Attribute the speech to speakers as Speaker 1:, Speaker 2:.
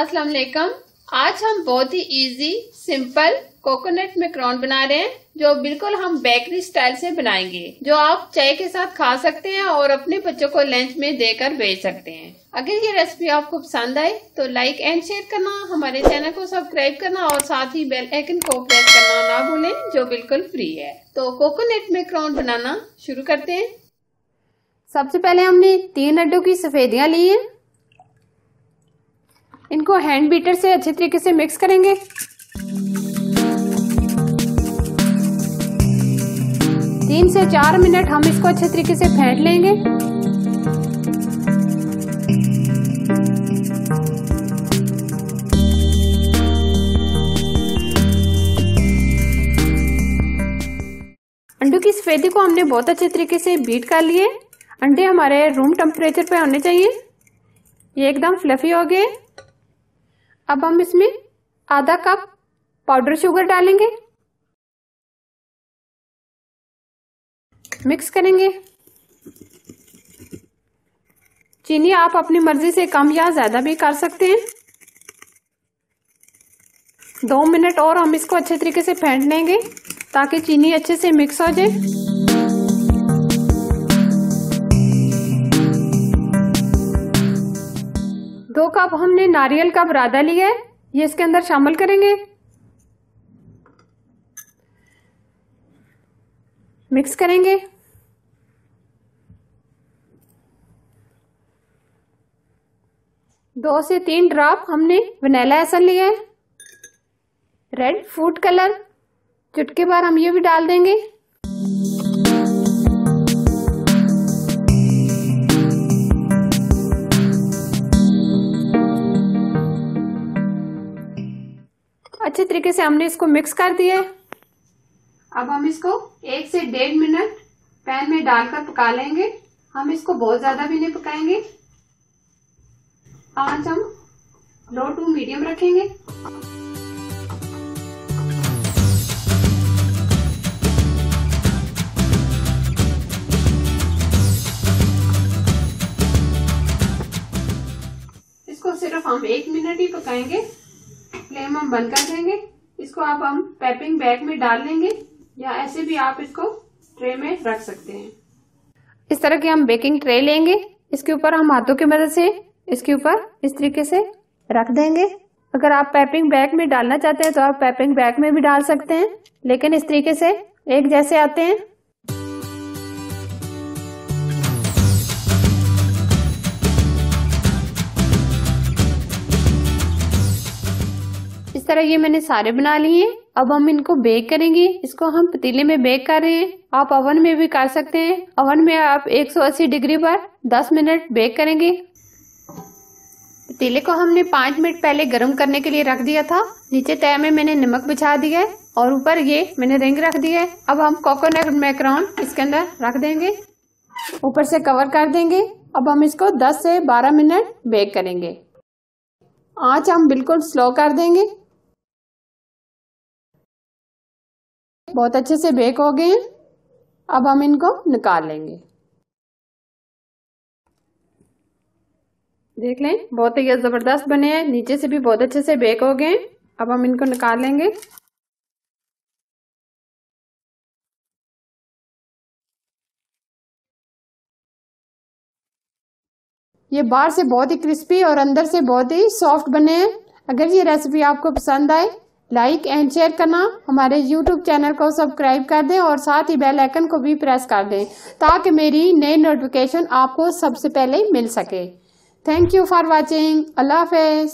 Speaker 1: अस्सलाम वालेकुम। आज हम बहुत ही इजी सिंपल कोकोनट मैकरोन बना रहे हैं जो बिल्कुल हम बेकरी स्टाइल से बनाएंगे, जो आप चाय के साथ खा सकते हैं और अपने बच्चों को लंच में देकर भेज सकते हैं। अगर ये रेसिपी आपको पसंद आए तो लाइक एंड शेयर करना, हमारे चैनल को सब्सक्राइब करना और साथ ही बेल आइकन को प्रेस करना ना भूलें, जो बिल्कुल फ्री है। तो कोकोनट मैकरोन बनाना शुरू करते हैं। सबसे पहले हमने 3 अंडों की सफेदियां ली हैं। इनको हैंड बीटर से अच्छे तरीके से मिक्स करेंगे। तीन से 4 मिनट हम इसको अच्छे तरीके से फेंट लेंगे। अंडों की सफेदी को हमने बहुत अच्छे तरीके से बीट कर लिए। अंडे हमारे रूम टेम्परेचर पे होने चाहिए। ये एकदम फ्लफी हो गए। अब हम इसमें आधा कप पाउडर शुगर डालेंगे, मिक्स करेंगे। चीनी आप अपनी मर्जी से कम या ज्यादा भी कर सकते हैं। 2 मिनट और हम इसको अच्छे तरीके से फेंट लेंगे ताकि चीनी अच्छे से मिक्स हो जाए। दो कप हमने नारियल का बुरादा लिया है, ये इसके अंदर शामिल करेंगे। मिक्स करेंगे। दो से 3 ड्रॉप हमने वनीला एसेंस लिया है। रेड फूड कलर चुटकी भर हम ये भी डाल देंगे। अच्छे तरीके से हमने इसको मिक्स कर दिया है। अब हम इसको 1 से 1.5 मिनट पैन में डालकर पका लेंगे। हम इसको बहुत ज्यादा भी नहीं पकाएंगे। आंच हम लो टू मीडियम रखेंगे। इसको सिर्फ हम 1 मिनट ही पकाएंगे। फ्लेम हम बंद कर देंगे। इसको अब हम पैपिंग बैग में डाल लेंगे या ऐसे भी आप इसको ट्रे में रख सकते हैं। इस तरह की हम बेकिंग ट्रे लेंगे। इसके ऊपर हम हाथों की मदद से इसके ऊपर इस तरीके से रख देंगे। अगर आप पैपिंग बैग में डालना चाहते हैं तो आप पैपिंग बैग में भी डाल सकते हैं, लेकिन इस तरीके से एक जैसे आते हैं। इस तरह ये मैंने सारे बना लिए हैं। अब हम इनको बेक करेंगे। इसको हम पतीले में बेक कर रहे हैं। आप ओवन में भी कर सकते हैं। ओवन में आप 180 डिग्री पर 10 मिनट बेक करेंगे। पतीले को हमने 5 मिनट पहले गर्म करने के लिए रख दिया था। नीचे तय में मैंने नमक बिछा दिया है और ऊपर ये मैंने रिंग रख दिया है। अब हम कोकोनट मैकरोन इसके अंदर रख देंगे, ऊपर से कवर कर देंगे। अब हम इसको 10 से 12 मिनट बेक करेंगे। आंच हम बिल्कुल स्लो कर देंगे। बहुत अच्छे से बेक हो गए हैं। अब हम इनको निकाल लेंगे। देख लें, बहुत ही जबरदस्त बने हैं। नीचे से भी बहुत अच्छे से बेक हो गए हैं। अब हम इनको निकाल लेंगे। ये बाहर से बहुत ही क्रिस्पी और अंदर से बहुत ही सॉफ्ट बने हैं। अगर ये रेसिपी आपको पसंद आए लाइक एंड शेयर करना, हमारे YouTube चैनल को सब्सक्राइब कर दें और साथ ही बेल आइकन को भी प्रेस कर दें ताकि मेरी नई नोटिफिकेशन आपको सबसे पहले मिल सके। Thank you for watching. Allah Hafiz.